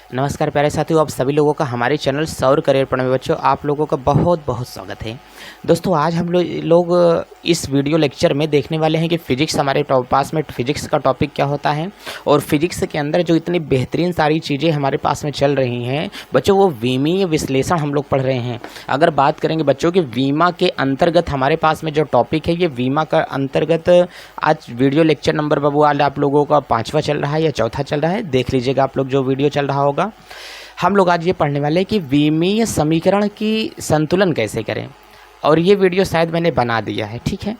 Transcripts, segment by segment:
नमस्कार प्यारे साथियों, आप सभी लोगों का हमारे चैनल सौर करियर पढ़ने में बच्चों आप लोगों का बहुत बहुत स्वागत है। दोस्तों आज हम लोग इस वीडियो लेक्चर में देखने वाले हैं कि फ़िज़िक्स हमारे पास में फ़िज़िक्स का टॉपिक क्या होता है और फिज़िक्स के अंदर जो इतनी बेहतरीन सारी चीज़ें हमारे पास में चल रही हैं बच्चों, वो विमीय विश्लेषण हम लोग पढ़ रहे हैं। अगर बात करेंगे बच्चों कि वीमा के अंतर्गत हमारे पास में जो टॉपिक है, ये वीमा का अंतर्गत आज वीडियो लेक्चर नंबर बाबू आज आप लोगों का 5वां चल रहा है या चौथा चल रहा है, देख लीजिएगा आप लोग जो वीडियो चल रहा होगा। हम लोग आज ये पढ़ने वाले हैं कि विमीय समीकरण की संतुलन कैसे करें, और ये वीडियो शायद मैंने बना दिया है, ठीक है।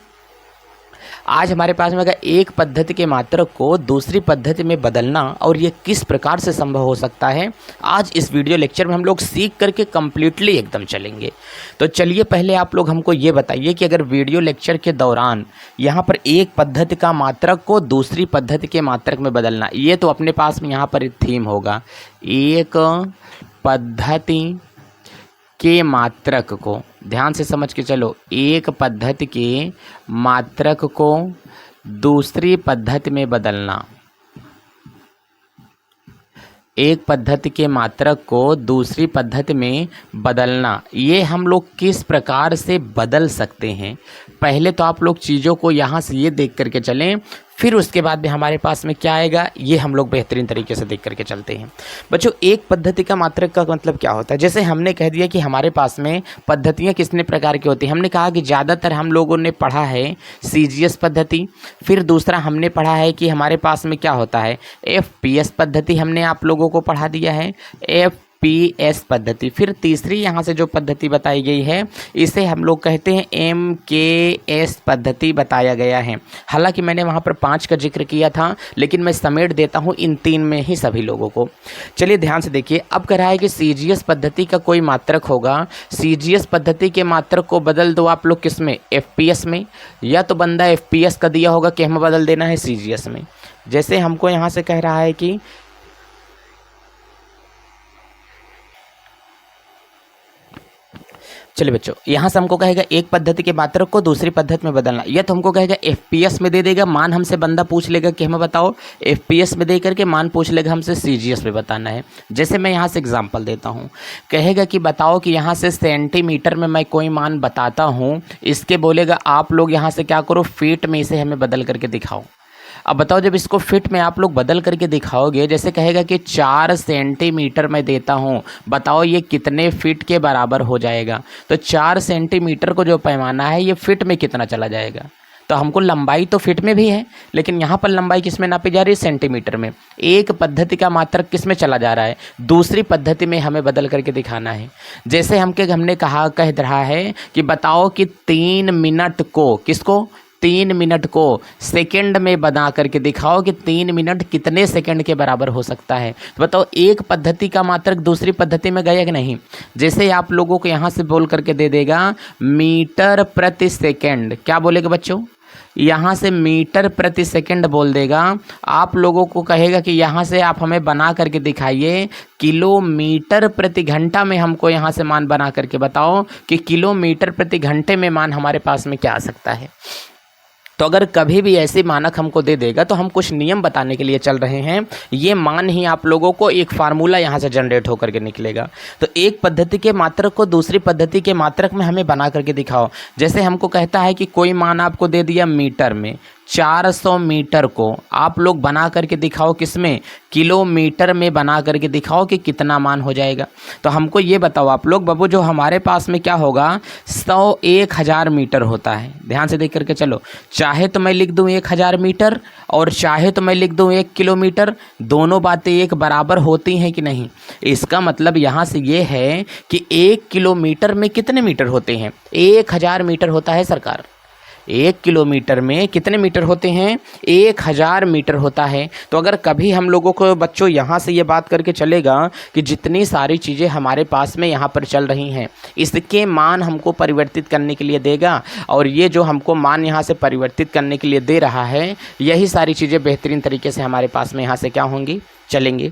आज हमारे पास में अगर एक पद्धति के मात्रक को दूसरी पद्धति में बदलना और ये किस प्रकार से संभव हो सकता है, आज इस वीडियो लेक्चर में हम लोग सीख करके कम्प्लीटली एकदम चलेंगे। तो चलिए पहले आप लोग हमको ये बताइए कि अगर वीडियो लेक्चर के दौरान यहाँ पर एक पद्धति का मात्रक को दूसरी पद्धति के मात्रक में बदलना, ये तो अपने पास में यहाँ पर एक थीम होगा, एक पद्धति के मात्रक को, ध्यान से समझ के चलो, एक पद्धति के मात्रक को दूसरी पद्धति में बदलना, एक पद्धति के मात्रक को दूसरी पद्धति में बदलना, ये हम लोग किस प्रकार से बदल सकते हैं। पहले तो आप लोग चीज़ों को यहाँ से ये देख करके चलें, फिर उसके बाद में हमारे पास में क्या आएगा ये हम लोग बेहतरीन तरीके से देख करके चलते हैं। बच्चों एक पद्धति का मात्रक का मतलब क्या होता है, जैसे हमने कह दिया कि हमारे पास में पद्धतियाँ कितने प्रकार की होती हैं। हमने कहा कि ज़्यादातर हम लोगों ने पढ़ा है CGS पद्धति, फिर दूसरा हमने पढ़ा है कि हमारे पास में क्या होता है FPS पद्धति, हमने आप लोगों को पढ़ा दिया है FPS पद्धति। फिर तीसरी यहाँ से जो पद्धति बताई गई है इसे हम लोग कहते हैं MKS पद्धति बताया गया है। हालांकि मैंने वहाँ पर 5 का जिक्र किया था, लेकिन मैं समेट देता हूँ इन 3 में ही सभी लोगों को। चलिए ध्यान से देखिए, अब कह रहा है कि CGS पद्धति का कोई मात्रक होगा, CGS पद्धति के मात्रक को बदल दो आप लोग किस में, FPS में, या तो बंदा FPS का दिया होगा कि हमें बदल देना है CGS में। जैसे हमको यहाँ से कह रहा है कि चलिए बच्चों, यहाँ से हमको कहेगा एक पद्धति के मात्रक को दूसरी पद्धति में बदलना, या तो हमको कहेगा FPS में दे देगा, मान हमसे बंदा पूछ लेगा कि हमें बताओ FPS में दे करके मान पूछ लेगा हमसे CGS में बताना है। जैसे मैं यहाँ से एग्जांपल देता हूँ, कहेगा कि बताओ कि यहाँ से सेंटीमीटर में मैं कोई मान बताता हूँ, इसके बोलेगा आप लोग यहाँ से क्या करो फीट में इसे हमें बदल करके दिखाओ। अब बताओ जब इसको फिट में आप लोग बदल करके दिखाओगे, जैसे कहेगा कि 4 सेंटीमीटर मैं देता हूँ, बताओ ये कितने फीट के बराबर हो जाएगा। तो 4 सेंटीमीटर को जो पैमाना है ये फिट में कितना चला जाएगा। तो हमको लंबाई तो फिट में भी है, लेकिन यहाँ पर लंबाई किस में नापी जा रही है, सेंटीमीटर में। एक पद्धति का मात्रक किस में चला जा रहा है, दूसरी पद्धति में हमें बदल करके दिखाना है। जैसे हमने कहा कह रहा है कि बताओ कि 3 मिनट को, किसको, 3 मिनट को सेकंड में बना करके दिखाओ कि 3 मिनट कितने सेकंड के बराबर हो सकता है। तो बताओ एक पद्धति का मात्रक दूसरी पद्धति में गया कि नहीं। जैसे आप लोगों को यहाँ से बोल करके दे देगा मीटर प्रति सेकंड, क्या बोलेगा बच्चों, यहाँ से मीटर प्रति सेकंड बोल देगा। आप लोगों को कहेगा कि यहाँ से आप हमें बना करके दिखाइए किलोमीटर प्रति घंटा में, हमको यहाँ से मान बना करके बताओ कि किलोमीटर प्रति घंटे में मान हमारे पास में क्या आ सकता है। तो अगर कभी भी ऐसे मानक हमको दे देगा तो हम कुछ नियम बताने के लिए चल रहे हैं, ये मान ही आप लोगों को एक फार्मूला यहाँ से जनरेट होकर के निकलेगा। तो एक पद्धति के मात्रक को दूसरी पद्धति के मात्रक में हमें बना करके दिखाओ। जैसे हमको कहता है कि कोई मान आपको दे दिया मीटर में, 400 मीटर को आप लोग बना करके दिखाओ किसमें, किलोमीटर में बना करके दिखाओ कि कितना मान हो जाएगा। तो हमको ये बताओ आप लोग बाबू, जो हमारे पास में क्या होगा 100 1000 मीटर होता है। ध्यान से देख करके चलो, चाहे तो मैं लिख दूं 1000 मीटर और चाहे तो मैं लिख दूं 1 किलोमीटर, दोनों बातें एक बराबर होती हैं कि नहीं। इसका मतलब यहाँ से ये है कि 1 किलोमीटर में कितने मीटर होते हैं, 1000 मीटर होता है सरकार। 1 किलोमीटर में कितने मीटर होते हैं, 1000 मीटर होता है। तो अगर कभी हम लोगों को बच्चों यहाँ से ये बात करके चलेगा कि जितनी सारी चीज़ें हमारे पास में यहाँ पर चल रही हैं इसके मान हमको परिवर्तित करने के लिए देगा, और ये जो हमको मान यहाँ से परिवर्तित करने के लिए दे रहा है, यही सारी चीज़ें बेहतरीन तरीके से हमारे पास में यहाँ से क्या होंगी, चलेंगी।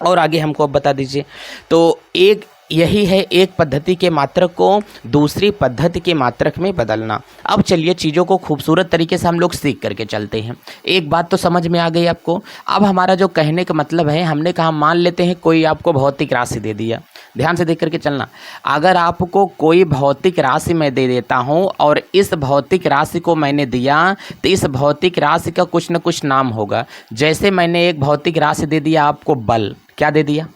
और आगे हमको अब बता दीजिए, तो एक यही है एक पद्धति के मात्रक को दूसरी पद्धति के मात्रक में बदलना। अब चलिए चीज़ों को खूबसूरत तरीके से हम लोग सीख करके चलते हैं। एक बात तो समझ में आ गई आपको। अब हमारा जो कहने का मतलब है, हमने कहा मान लेते हैं कोई आपको भौतिक राशि दे दिया। ध्यान से देख करके चलना। अगर आपको कोई भौतिक राशि मैं दे देता हूँ और इस भौतिक राशि को मैंने दिया तो इस भौतिक राशि का कुछ न कुछ नाम होगा। जैसे मैंने एक भौतिक राशि दे दिया आपको बल, क्या दे दिया?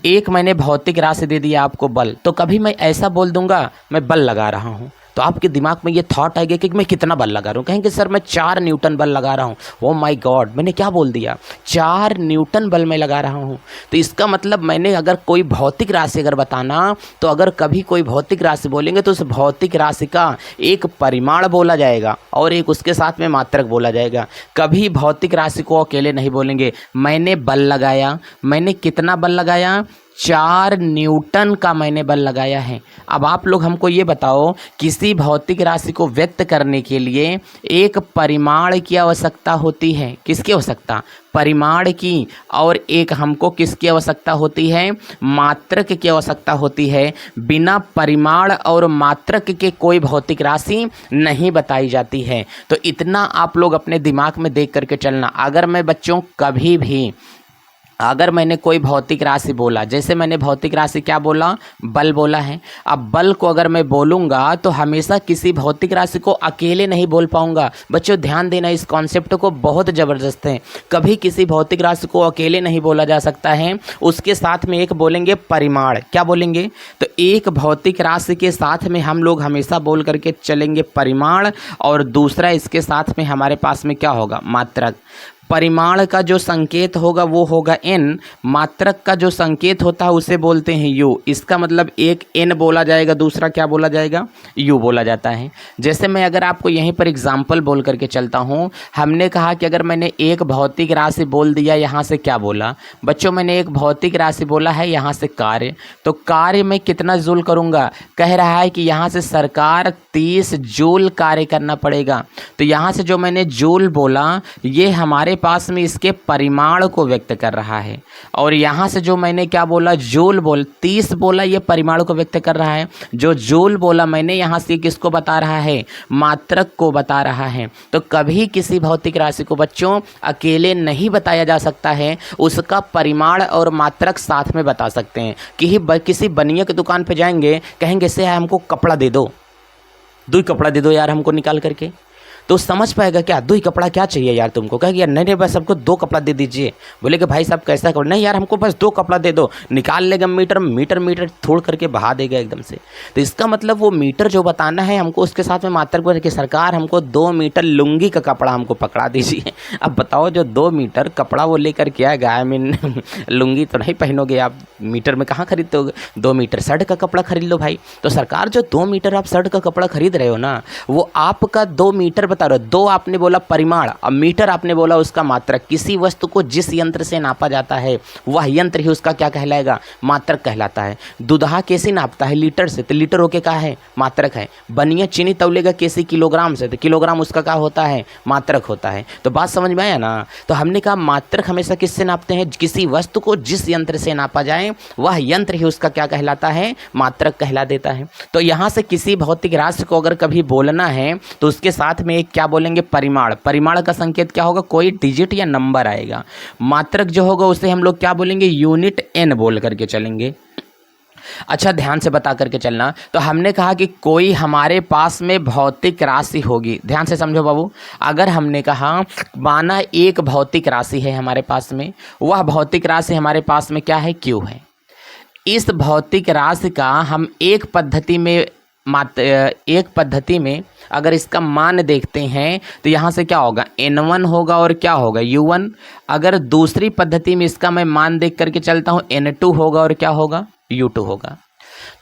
एक मैंने भौतिक राशि दे दिया आपको बल, तो कभी मैं ऐसा बोल दूंगा मैं बल लगा रहा हूँ, तो आपके दिमाग में ये थॉट आएगा कि मैं कितना बल लगा रहा हूँ। कहेंगे सर मैं 4 न्यूटन बल लगा रहा हूँ। ओ माय गॉड, मैंने क्या बोल दिया? 4 न्यूटन बल मैं लगा रहा हूँ। तो इसका मतलब मैंने अगर कोई भौतिक राशि अगर बताना, तो अगर कभी कोई भौतिक राशि बोलेंगे तो उस भौतिक राशि का एक परिमाण बोला जाएगा और एक उसके साथ में मात्रक बोला जाएगा। कभी भौतिक राशि को अकेले नहीं बोलेंगे। मैंने बल लगाया, मैंने कितना बल लगाया? 4 न्यूटन का मैंने बल लगाया है। अब आप लोग हमको ये बताओ, किसी भौतिक राशि को व्यक्त करने के लिए एक परिमाण की आवश्यकता होती है। किसकी आवश्यकता? परिमाण की। और एक हमको किसकी आवश्यकता होती है? मात्रक की आवश्यकता होती है। बिना परिमाण और मात्रक के कोई भौतिक राशि नहीं बताई जाती है। तो इतना आप लोग अपने दिमाग में देख करके चलना। अगर मैं बच्चों कभी भी अगर मैंने कोई भौतिक राशि बोला, जैसे मैंने भौतिक राशि क्या बोला? बल बोला है। अब बल को अगर मैं बोलूँगा तो हमेशा किसी भौतिक राशि को अकेले नहीं बोल पाऊँगा। बच्चों ध्यान देना, इस कॉन्सेप्ट को बहुत ज़बरदस्त है। कभी किसी भौतिक राशि को अकेले नहीं बोला जा सकता है, उसके साथ में एक बोलेंगे परिमाण। क्या बोलेंगे? तो एक भौतिक राशि के साथ में हम लोग हमेशा बोल करके चलेंगे परिमाण, और दूसरा इसके साथ में हमारे पास में क्या होगा? मात्रक। परिमाण का जो संकेत होगा वो होगा n, मात्रक का जो संकेत होता है उसे बोलते हैं u। इसका मतलब एक n बोला जाएगा, दूसरा क्या बोला जाएगा? u बोला जाता है। जैसे मैं अगर आपको यहीं पर एग्जाम्पल बोल करके चलता हूँ, हमने कहा कि अगर मैंने एक भौतिक राशि बोल दिया, यहाँ से क्या बोला बच्चों? मैंने एक भौतिक राशि बोला है यहाँ से कार्य, तो कार्य में कितना जूल करूँगा? कह रहा है कि यहाँ से सरकार 30 जूल कार्य करना पड़ेगा। तो यहाँ से जो मैंने जूल बोला ये हमारे पास में इसके परिमाण को व्यक्त कर रहा है, और यहाँ से जो मैंने क्या बोला? जूल बोल 30 बोला, ये परिमाण को व्यक्त कर रहा है। जो जूल बोला मैंने यहाँ से किसको बता रहा है? मात्रक को बता रहा है। तो कभी किसी भौतिक राशि को बच्चों अकेले नहीं बताया जा सकता है, उसका परिमाण और मात्रक साथ में बता सकते हैं। कि किसी बनिया की दुकान पे जाएंगे, कहेंगे से हमको कपड़ा दे दो, 2 कपड़ा दे दो यार हमको निकाल करके, तो समझ पाएगा क्या? 2 ही कपड़ा क्या चाहिए यार तुमको? कहेगा यार नहीं बस सबको 2 कपड़ा दे दीजिए। बोले कि भाई साहब कैसा कपड़ा? नहीं यार हमको बस 2 कपड़ा दे दो। निकाल लेगा मीटर थोड़ करके बहा देगा एकदम से। तो इसका मतलब वो मीटर जो बताना है हमको, उसके साथ में मात्रक बोले कि सरकार हमको 2 मीटर लुंगी का कपड़ा हमको पकड़ा दीजिए। अब बताओ, जो 2 मीटर कपड़ा वो लेकर के आएगा, आई मीन लुंगी तो नहीं पहनोगे आप, मीटर में कहाँ खरीदते हो? 2 मीटर शर्ट का कपड़ा खरीद लो भाई। तो सरकार जो 2 मीटर आप शर्ट का कपड़ा खरीद रहे हो ना, वो आपका 2 मीटर बता रहे हो। 2 आपने बोला परिमाण, अब मीटर आपने बोला उसका मात्रक। किसी वस्तु को जिस यंत्र से नापा जाता है वह यंत्र ही उसका क्या कहलाएगा? मात्रक कहलाता है। दूल्हा कैसे नापता है? लीटर से, तो लीटर होके क्या है? मात्रक है। बनिया चीनी तौलेगा कैसे? किलोग्राम से, तो किलोग्राम उसका क्या होता है? मात्रक होता है। तो बात समझ में आया ना? तो हमने कहा मात्रक हमेशा किससे नापते हैं? किसी वस्तु को जिस यंत्र से नापा जाए वह यंत्र ही उसका क्या कहलाता है? मात्रक कहला देता है। तो यहाँ से किसी भौतिक राशि को अगर कभी बोलना है तो उसके साथ में एक क्या बोलेंगे? परिमाण। परिमाण का संकेत क्या होगा? कोई डिजिट या नंबर आएगा। मात्रक जो होगा उसे हम लोग क्या बोलेंगे? यूनिट n बोल करके चलेंगे। अच्छा ध्यान से बता करके चलना। तो हमने कहा कि कोई हमारे पास में भौतिक राशि होगी। ध्यान से समझो बाबू। अगर हमने कहा माना एक भौतिक राशि है हमारे पास में, वह भौतिक राशि हमारे पास में क्या है? Q है। इस भौतिक राशि का हम एक पद्धति में अगर इसका मान देखते हैं तो यहाँ से क्या होगा? n1 होगा और क्या होगा? u1। अगर दूसरी पद्धति में इसका मैं मान देख करके चलता हूँ, n2 होगा और क्या होगा? u2 होगा।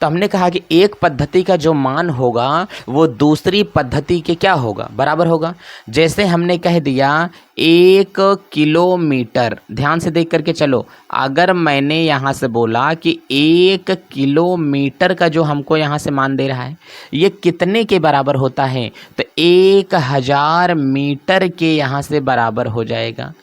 तो हमने कहा कि एक पद्धति का जो मान होगा वो दूसरी पद्धति के क्या होगा? बराबर होगा। जैसे हमने कह दिया 1 किलोमीटर, ध्यान से देख करके चलो। अगर मैंने यहाँ से बोला कि 1 किलोमीटर का जो हमको यहाँ से मान दे रहा है ये कितने के बराबर होता है? तो 1000 मीटर के यहाँ से बराबर हो जाएगा।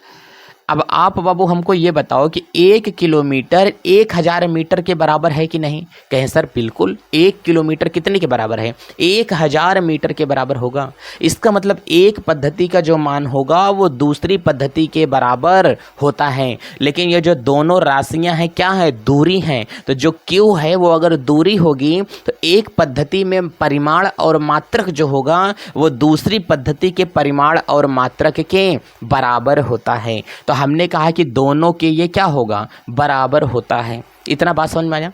अब आप बाबू हमको ये बताओ कि 1 किलोमीटर 1000 मीटर के बराबर है कि नहीं। कहें सर बिल्कुल, 1 किलोमीटर कितने के बराबर है, 1000 मीटर के बराबर होगा। इसका मतलब एक पद्धति का जो मान होगा वो दूसरी पद्धति के बराबर होता है। लेकिन ये जो दोनों राशियां हैं क्या है, दूरी हैं। तो जो Q है वो अगर दूरी होगी तो एक पद्धति में परिमाण और मात्रक जो होगा वो दूसरी पद्धति के परिमाण और मात्रक के बराबर होता है। तो हमने कहा कि दोनों के ये क्या होगा, बराबर होता है। इतना बात समझ में आया।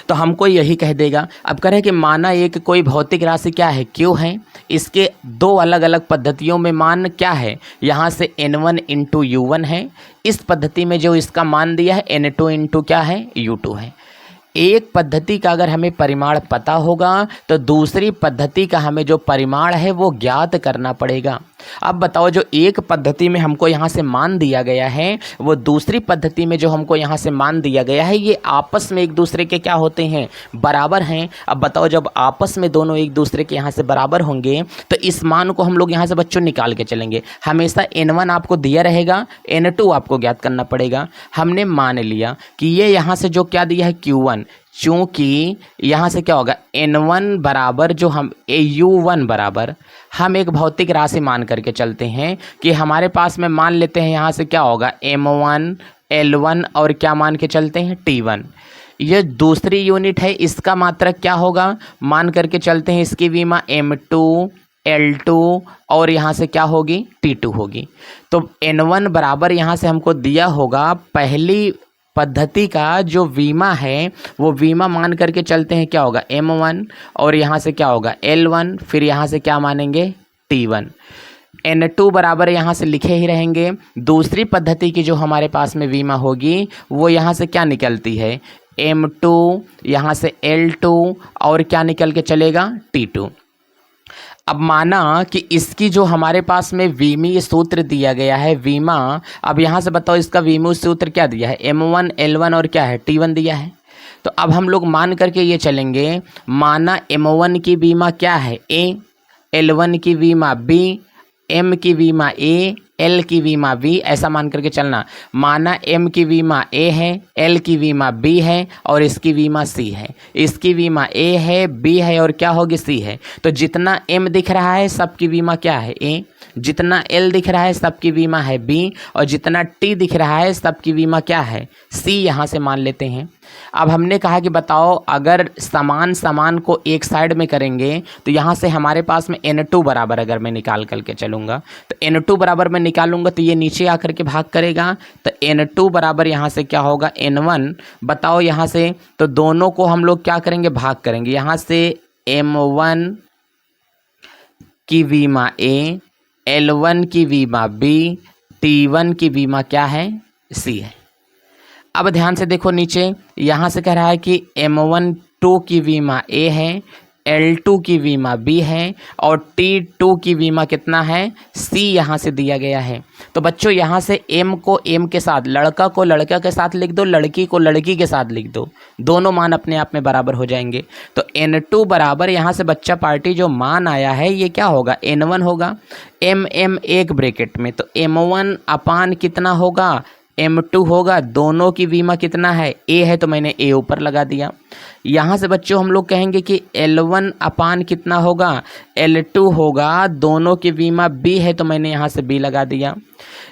तो हमको यही कह देगा। अब कह रहे कि माना एक कोई भौतिक राशि क्या है, Q है, इसके दो अलग अलग पद्धतियों में मान क्या है, यहाँ से N1 इंटू U1 है, इस पद्धति में जो इसका मान दिया है N2 इंटू क्या है, U2 है। एक पद्धति का अगर हमें परिमाण पता होगा तो दूसरी पद्धति का हमें जो परिमाण है वो ज्ञात करना पड़ेगा। अब बताओ, जो एक पद्धति में हमको यहाँ से मान दिया गया है वो दूसरी पद्धति में जो हमको यहाँ से मान दिया गया है ये आपस में एक दूसरे के क्या होते हैं, बराबर हैं। अब बताओ, जब आपस में दोनों एक दूसरे के यहाँ से बराबर होंगे तो इस मान को हम लोग यहाँ से बच्चों निकाल के चलेंगे। हमेशा N1 आपको दिया रहेगा, N2 आपको ज्ञात करना पड़ेगा। हमने मान लिया कि ये यहाँ से जो क्या दिया है Q1, चूँकि यहाँ से क्या होगा N1 बराबर जो हम U1 बराबर हम एक भौतिक राशि मान करके चलते हैं कि हमारे पास में मान लेते हैं यहाँ से क्या होगा M1 L1 और क्या मान के चलते हैं T1। ये दूसरी यूनिट है, इसका मात्रक क्या होगा मान करके चलते हैं, इसकी विमा M2 L2 और यहाँ से क्या होगी T2 होगी। तो N1 बराबर यहाँ से हमको दिया होगा पहली पद्धति का जो वीमा है वो वीमा मान करके चलते हैं क्या होगा M1 और यहाँ से क्या होगा L1, फिर यहाँ से क्या मानेंगे T1। N2 बराबर यहाँ से लिखे ही रहेंगे। दूसरी पद्धति की जो हमारे पास में वीमा होगी वो यहाँ से क्या निकलती है M2, यहाँ से L2 और क्या निकल के चलेगा T2। अब माना कि इसकी जो हमारे पास में वीमीय सूत्र दिया गया है वीमा, अब यहाँ से बताओ इसका वीमीय सूत्र क्या दिया है M1 L1 और क्या है T1 दिया है। तो अब हम लोग मान करके ये चलेंगे, माना M1 की वीमा क्या है A, L1 की वीमा B, M की वीमा A, L की वीमा B, ऐसा मान करके चलना। माना M की वीमा A है, L की वीमा B है और इसकी वीमा C है। इसकी वीमा A है, B है और क्या होगी C है। तो जितना M दिख रहा है सबकी वीमा क्या है A, जितना L दिख रहा है सबकी बीमा है B और जितना T दिख रहा है सबकी बीमा क्या है C, यहाँ से मान लेते हैं। अब हमने कहा कि बताओ अगर समान समान को एक साइड में करेंगे तो यहाँ से हमारे पास में N2 बराबर अगर मैं निकाल करके चलूँगा तो N2 बराबर मैं निकालूंगा तो ये नीचे आकर के भाग करेगा। तो N2 बराबर यहाँ से क्या होगा N1, बताओ यहाँ से, तो दोनों को हम लोग क्या करेंगे भाग करेंगे। यहाँ से M1 की बीमा A, L1 की बीमा B, T1 की बीमा क्या है C है। अब ध्यान से देखो नीचे, यहाँ से कह रहा है कि M1 2 की बीमा A है, L2 की बीमा B है और T2 की बीमा कितना है C, यहाँ से दिया गया है। तो बच्चों यहाँ से M को M के साथ, लड़का को लड़का के साथ लिख दो, लड़की को लड़की के साथ लिख दो, दोनों मान अपने आप में बराबर हो जाएंगे। तो N2 बराबर यहाँ से बच्चा पार्टी जो मान आया है ये क्या होगा N1 होगा, M एक ब्रैकेट में, तो M1 अपान कितना होगा M2 होगा। दोनों की बीमा कितना है A है तो मैंने A ऊपर लगा दिया। यहाँ से बच्चों हम लोग कहेंगे कि L1 अपान कितना होगा L2 होगा। दोनों की बीमा B है तो मैंने यहाँ से B लगा दिया।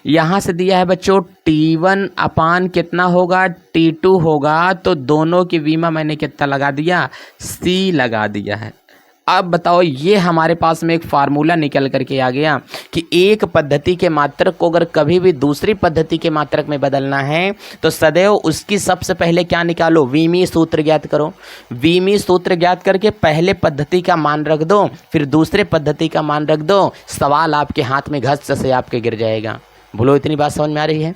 यहाँ से दिया है बच्चों T1 अपान कितना होगा T2 होगा, तो दोनों की बीमा मैंने कितना लगा दिया C लगा दिया है। अब बताओ ये हमारे पास में एक फार्मूला निकल करके आ गया कि एक पद्धति के मात्रक को अगर कभी भी दूसरी पद्धति के मात्रक में बदलना है तो सदैव उसकी सबसे पहले क्या निकालो, वीमीय सूत्र ज्ञात करो। वीमीय सूत्र ज्ञात करके पहले पद्धति का मान रख दो, फिर दूसरे पद्धति का मान रख दो, सवाल आपके हाथ में घस से आपके गिर जाएगा। बोलो इतनी बात समझ में आ रही है?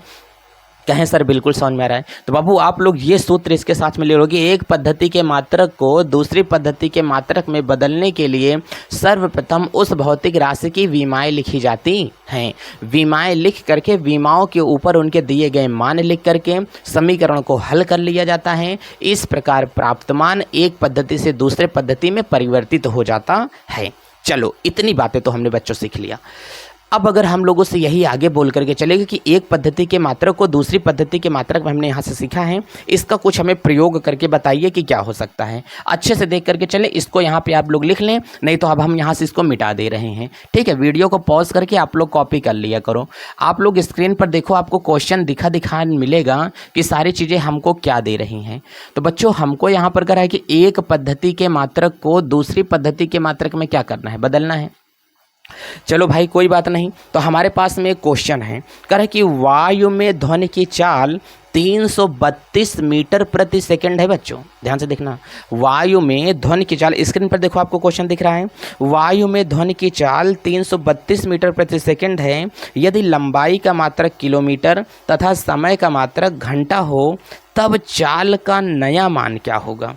कहें सर बिल्कुल समझ में आ रहा है। तो बाबू आप लोग ये सूत्र इसके साथ में ले लो कि एक पद्धति के मात्रक को दूसरी पद्धति के मात्रक में बदलने के लिए सर्वप्रथम उस भौतिक राशि की विमाएँ लिखी जाती हैं। विमाएँ लिख करके विमाओं के ऊपर उनके दिए गए मान लिख करके समीकरण को हल कर लिया जाता है। इस प्रकार प्राप्त मान एक पद्धति से दूसरे पद्धति में परिवर्तित हो जाता है। चलो इतनी बातें तो हमने बच्चों सीख लिया। अब अगर हम लोगों से यही आगे बोल करके चलेगा कि एक पद्धति के मात्रक को दूसरी पद्धति के मात्रक में हमने यहाँ से सीखा है, इसका कुछ हमें प्रयोग करके बताइए कि क्या हो सकता है। अच्छे से देख करके चले, इसको यहाँ पे आप लोग लिख लें, नहीं तो अब हम यहाँ से इसको मिटा दे रहे हैं। ठीक है, वीडियो को पॉज करके आप लोग कॉपी कर लिया करो। आप लोग स्क्रीन पर देखो, आपको क्वेश्चन दिखा मिलेगा कि सारी चीज़ें हमको क्या दे रही हैं। तो बच्चों हमको यहाँ पर करा है कि एक पद्धति के मात्रक को दूसरी पद्धति के मात्रक में क्या करना है, बदलना है। चलो भाई कोई बात नहीं। तो हमारे पास में एक क्वेश्चन है, कह रहा कि वायु में ध्वनि की चाल 332 मीटर प्रति सेकंड है। बच्चों ध्यान से देखना, वायु में ध्वनि की चाल, स्क्रीन पर देखो आपको क्वेश्चन दिख रहा है, वायु में ध्वनि की चाल 332 मीटर प्रति सेकंड है। यदि लंबाई का मात्रक किलोमीटर तथा समय का मात्रक घंटा हो, तब चाल का नया मान क्या होगा।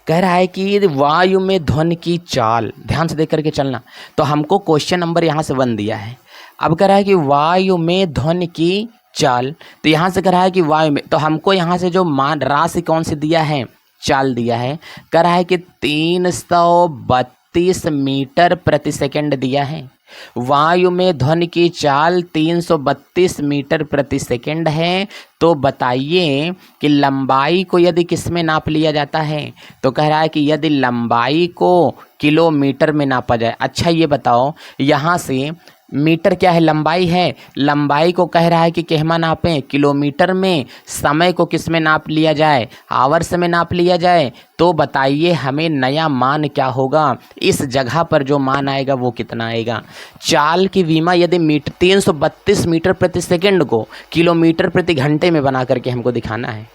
कह रहा है कि वायु में ध्वनि की चाल, ध्यान से देख करके चलना। तो हमको क्वेश्चन नंबर यहाँ से 1 दिया है। अब कह रहा है कि वायु में ध्वनि की चाल, तो यहाँ से कह रहा है कि वायु में, तो हमको यहाँ से जो मान राशि कौन सी दिया है, चाल दिया है। कह रहा है कि 332 मीटर प्रति सेकंड दिया है। वायु में ध्वनि की चाल 332 मीटर प्रति सेकंड है। तो बताइए कि लंबाई को यदि किस में नाप लिया जाता है, तो कह रहा है कि यदि लंबाई को किलोमीटर में नापा जाए। अच्छा ये बताओ, यहाँ से मीटर क्या है, लंबाई है, लंबाई को कह रहा है कि किसमें नापें, किलोमीटर में। समय को किस में नाप लिया जाए, आवर्स में नाप लिया जाए। तो बताइए हमें नया मान क्या होगा, इस जगह पर जो मान आएगा वो कितना आएगा। चाल की विमा यदि 332 मीटर प्रति सेकंड को किलोमीटर प्रति घंटे में बना करके हमको दिखाना है,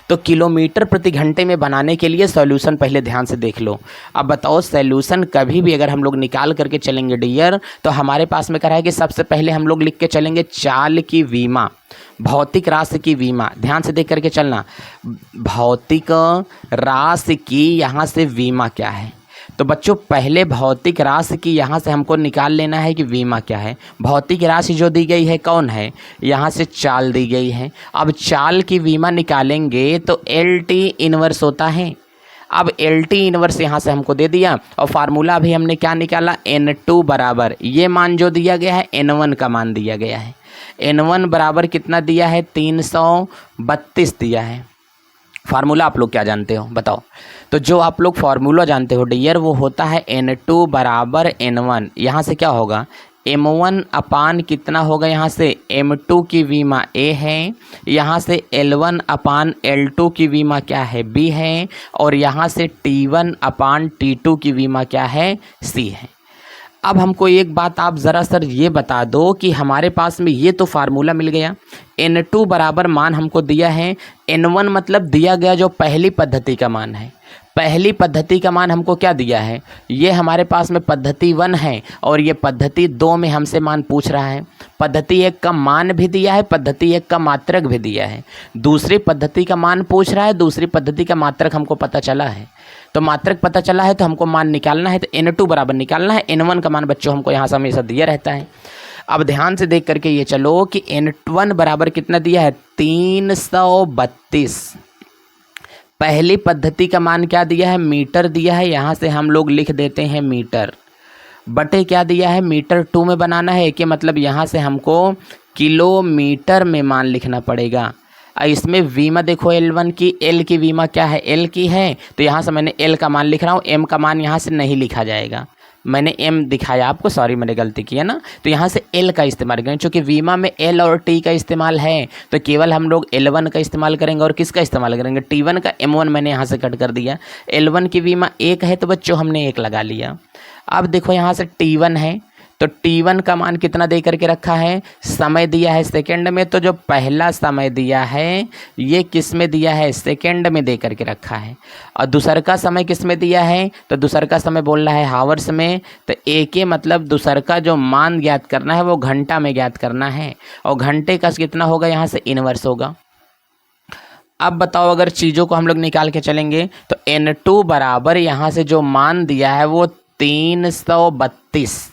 तो किलोमीटर प्रति घंटे में बनाने के लिए सॉल्यूशन पहले ध्यान से देख लो। अब बताओ सॉल्यूशन कभी भी अगर हम लोग निकाल करके चलेंगे डियर, तो हमारे पास में कह रहा है कि सबसे पहले हम लोग लिख के चलेंगे चाल की विमा, भौतिक राशि की विमा। ध्यान से देख करके चलना, भौतिक राशि की यहाँ से विमा क्या है। तो बच्चों पहले भौतिक राशि की यहाँ से हमको निकाल लेना है कि विमा क्या है। भौतिक राशि जो दी गई है कौन है, यहाँ से चाल दी गई है। अब चाल की विमा निकालेंगे तो LT इनवर्स होता है। अब LT इनवर्स यहाँ से हमको दे दिया, और फार्मूला भी हमने क्या निकाला, N2 बराबर ये मान जो दिया गया है, N1 का मान दिया गया है। N1 बराबर कितना दिया है, 332 दिया है। फार्मूला आप लोग क्या जानते हो बताओ। तो जो आप लोग फार्मूला जानते हो डियर, वो होता है N2 बराबर N1। यहाँ से क्या होगा, M1 अपान कितना होगा, यहाँ से M2 की विमा A है, यहाँ से L1 अपान L2 की विमा क्या है, B है, और यहाँ से T1 अपान T2 की विमा क्या है, C है। अब हमको एक बात आप ज़रा सर ये बता दो कि हमारे पास में ये तो फार्मूला मिल गया, N2 बराबर मान हमको दिया है, N1 मतलब दिया गया जो पहली पद्धति का मान है। पहली पद्धति का मान हमको क्या दिया है, ये हमारे पास में पद्धति 1 है, और ये पद्धति 2 में हमसे मान पूछ रहा है। पद्धति 1 का मान भी दिया है, पद्धति 1 का मात्रक भी दिया है। दूसरी पद्धति का मान पूछ रहा है, दूसरी पद्धति का मात्रक हमको पता चला है। तो मात्रक पता चला है तो हमको मान निकालना है, तो N2 बराबर निकालना है। N1 का मान बच्चों हमको यहाँ से हमेशा दिया रहता है। अब ध्यान से देख करके ये चलो कि N1 बराबर कितना दिया है, 332। पहली पद्धति का मान क्या दिया है, मीटर दिया है, यहाँ से हम लोग लिख देते हैं मीटर, बटे क्या दिया है, मीटर 2 में बनाना है, कि मतलब यहाँ से हमको किलोमीटर में मान लिखना पड़ेगा। इसमें विमा देखो L1 की, L की विमा क्या है, L की है, तो यहाँ से मैंने L का मान लिख रहा हूँ, M का मान यहाँ से नहीं लिखा जाएगा। मैंने M दिखाया आपको, सॉरी मैंने गलती की है ना। तो यहाँ से L का इस्तेमाल करेंगे, क्योंकि विमा में L और T का इस्तेमाल है, तो केवल हम लोग L1 का इस्तेमाल करेंगे। और किसका इस्तेमाल करेंगे, T1 का। M1 मैंने यहाँ से कट कर दिया। L1 की विमा 1 है, तो बच्चों हमने 1 लगा लिया। अब देखो यहाँ से T1 है, तो T1 का मान कितना दे करके रखा है, समय दिया है सेकंड में। तो जो पहला समय दिया है ये किस में दिया है, सेकंड में दे करके रखा है। और दूसर का समय किस में दिया है, तो दूसर का समय बोल रहा है हावर्स में। तो एक ही मतलब दूसर का जो मान ज्ञात करना है वो घंटा में ज्ञात करना है, और घंटे का कितना होगा, यहाँ से इनवर्स होगा। अब बताओ अगर चीज़ों को हम लोग निकाल के चलेंगे तो N2 बराबर यहाँ से जो मान दिया है वो 332।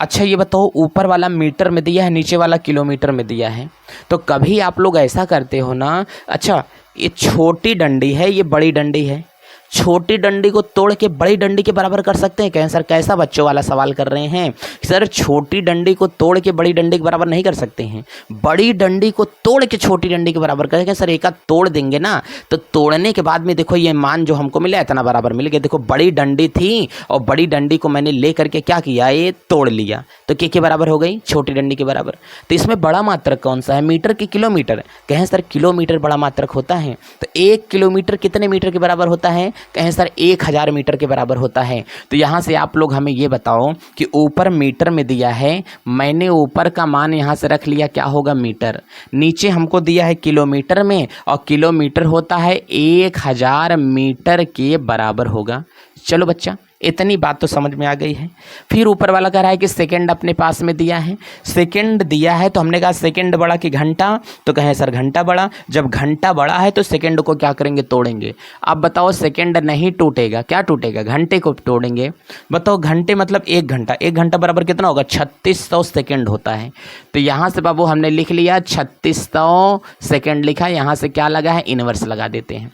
अच्छा ये बताओ, ऊपर वाला मीटर में दिया है, नीचे वाला किलोमीटर में दिया है। तो कभी आप लोग ऐसा करते हो ना, अच्छा ये छोटी डंडी है, ये बड़ी डंडी है, छोटी डंडी को तोड़ के बड़ी डंडी के बराबर कर सकते हैं? कहें सर कैसा बच्चों वाला सवाल कर रहे हैं? सर छोटी डंडी को तोड़ के बड़ी डंडी के बराबर नहीं कर सकते हैं, बड़ी डंडी को तोड़ के छोटी डंडी के बराबर करेंगे। सर एक आध तोड़ देंगे ना, तो तोड़ने के बाद में देखो ये मान जो हमको मिला इतना बराबर मिल गया। देखो बड़ी डंडी थी और बड़ी डंडी को मैंने ले करके क्या किया, ये तोड़ लिया, तो के बराबर हो गई, छोटी डंडी के बराबर। तो इसमें बड़ा मात्रक कौन सा है, मीटर की किलोमीटर? कहें सर किलोमीटर बड़ा मात्रक होता है। तो 1 किलोमीटर कितने मीटर के बराबर होता है? कहें सर 1000 मीटर के बराबर होता है। तो यहाँ से आप लोग हमें ये बताओ कि ऊपर मीटर में दिया है, मैंने ऊपर का मान यहाँ से रख लिया, क्या होगा मीटर, नीचे हमको दिया है किलोमीटर में, और किलोमीटर होता है 1000 मीटर के बराबर होगा। चलो बच्चा इतनी बात तो समझ में आ गई है। फिर ऊपर वाला कह रहा है कि सेकंड अपने पास में दिया है, सेकंड दिया है, तो हमने कहा सेकंड बड़ा कि घंटा, तो कहें सर घंटा बड़ा। जब घंटा बड़ा है तो सेकंड को क्या करेंगे, तोड़ेंगे। अब बताओ सेकंड नहीं टूटेगा, क्या टूटेगा, घंटे को तोड़ेंगे। बताओ घंटे मतलब 1 घंटा, 1 घंटा बराबर कितना होगा, 3600 सेकेंड होता है। तो यहाँ से बाबू हमने लिख लिया 3600 सेकेंड लिखा, यहाँ से क्या लगा है, इनवर्स लगा देते हैं।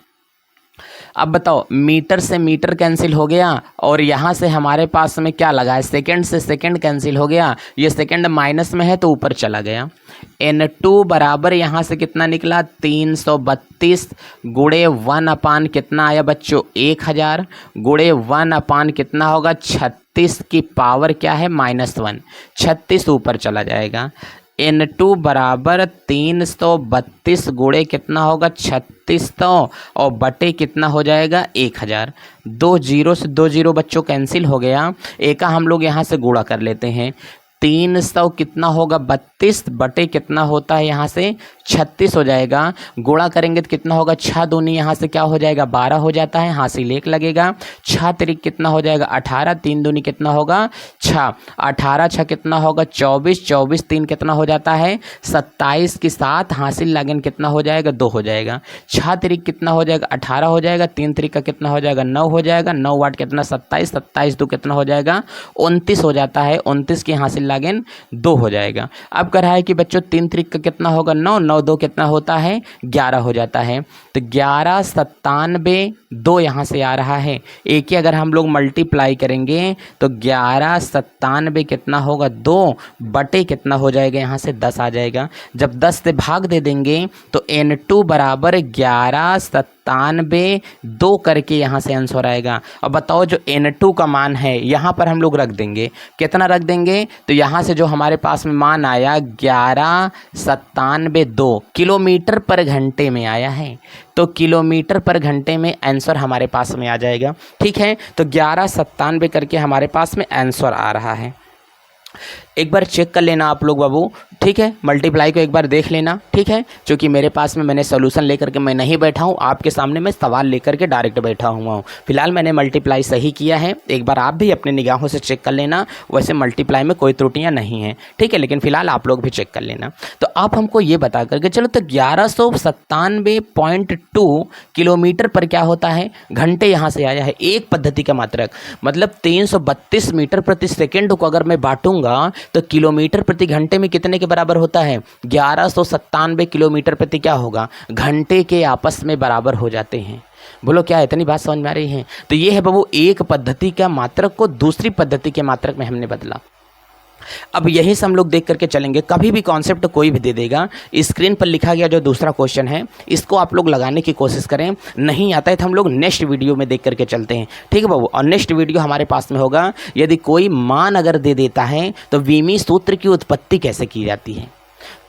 अब बताओ मीटर से मीटर कैंसिल हो गया, और यहाँ से हमारे पास में क्या लगा है, सेकंड से सेकंड कैंसिल हो गया, ये सेकंड माइनस में है तो ऊपर चला गया। N2 बराबर यहाँ से कितना निकला, 332 गुणे 1 अपान कितना आया बच्चों, 1000 गुणे 1 अपान कितना होगा, 36 की पावर क्या है, -1, 36 ऊपर चला जाएगा। N2 बराबर 332 गुणे कितना होगा, 3600, और बटे कितना हो जाएगा, 1000। 2 जीरो से 2 जीरो बच्चों कैंसिल हो गया, एक का हम लोग यहाँ से गुणा कर लेते हैं। 300 कितना होगा, 32 बटे कितना होता है यहाँ से 36 हो जाएगा। गुणा करेंगे तो कितना होगा, 6 दूनी यहाँ से क्या हो जाएगा, 12 हो जाता है, हासिल 1 लगेगा। 6 तिरिक कितना हो जाएगा, 18, 3 दूनी कितना होगा 6, 18 6 कितना होगा 24, 24 3 कितना हो जाता है 27 के साथ हासिल लगन कितना हो जाएगा, 2 हो जाएगा। 6 तिरिक कितना हो जाएगा, 18 हो जाएगा। 3 तिरिक का कितना हो जाएगा, 9 हो जाएगा। 9 8 कितना 27, 27 2 कितना हो जाएगा, 29 हो जाता है। 29 की हासिल लागन 2 हो जाएगा। अब कह रहा है कि बच्चों 3 तिरिक का कितना होगा 9, 9 2 कितना होता है 11 हो जाता है। तो 11 97 2 यहाँ से आ रहा है, एक ही अगर हम लोग मल्टीप्लाई करेंगे तो 11 97 कितना होगा 2 बटे कितना हो जाएगा, यहाँ से 10 आ जाएगा। जब 10 से भाग दे देंगे तो N2 बराबर 11 97 2 करके यहाँ से आंसर आएगा। अब बताओ जो N2 का मान है यहाँ पर हम लोग रख देंगे, कितना रख देंगे, तो यहाँ से जो हमारे पास में मान आया 11 97 2 किलोमीटर पर घंटे में आया है, तो किलोमीटर पर घंटे में आंसर हमारे पास में आ जाएगा। ठीक है, तो 11 97 करके हमारे पास में आंसर आ रहा है। एक बार चेक कर लेना आप लोग बाबू, ठीक है, मल्टीप्लाई को एक बार देख लेना। ठीक है, क्योंकि मेरे पास में मैंने सोल्यूशन लेकर के मैं नहीं बैठा हूँ, आपके सामने मैं सवाल लेकर के डायरेक्ट बैठा हुआ हूँ। फिलहाल मैंने मल्टीप्लाई सही किया है, एक बार आप भी अपने निगाहों से चेक कर लेना। वैसे मल्टीप्लाई में कोई त्रुटियाँ नहीं हैं, ठीक है, लेकिन फिलहाल आप लोग भी चेक कर लेना। तो आप हमको ये बता करके चलो, तो 1197.2 किलोमीटर पर क्या होता है, घंटे यहाँ से आया है। एक पद्धति का मात्रक मतलब 332 मीटर प्रति सेकेंड को अगर मैं बांटूंगा तो किलोमीटर प्रति घंटे में कितने के बराबर होता है, 1197 किलोमीटर प्रति क्या होगा, घंटे के आपस में बराबर हो जाते हैं। बोलो क्या इतनी बात समझ में आ रही है? तो ये है बाबू एक पद्धति का मात्रक को दूसरी पद्धति के मात्रक में हमने बदला। अब यही से हम लोग देख करके चलेंगे। कभी भी कॉन्सेप्ट कोई भी दे देगा, स्क्रीन पर लिखा गया जो दूसरा क्वेश्चन है इसको आप लोग लगाने की कोशिश करें। नहीं आता है तो हम लोग नेक्स्ट वीडियो में देख करके चलते हैं, ठीक है बाबू। और नेक्स्ट वीडियो हमारे पास में होगा, यदि कोई मान अगर दे देता है तो वीमी सूत्र की उत्पत्ति कैसे की जाती है,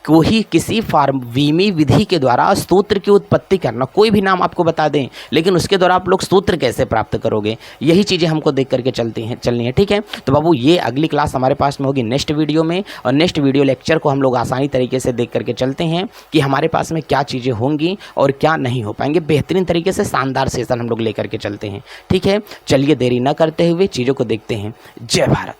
कोई किसी वीमी विधि के द्वारा सूत्र की उत्पत्ति करना, कोई भी नाम आपको बता दें लेकिन उसके द्वारा आप लोग सूत्र कैसे प्राप्त करोगे, यही चीज़ें हमको देख करके चलनी है। ठीक है, तो बाबू ये अगली क्लास हमारे पास में होगी नेक्स्ट वीडियो में, और नेक्स्ट वीडियो लेक्चर को हम लोग आसानी तरीके से देख करके चलते हैं कि हमारे पास में क्या चीज़ें होंगी और क्या नहीं हो पाएंगे। बेहतरीन तरीके से शानदार सेशन हम लोग लेकर के चलते हैं। ठीक है, चलिए देरी न करते हुए चीज़ों को देखते हैं। जय भारत।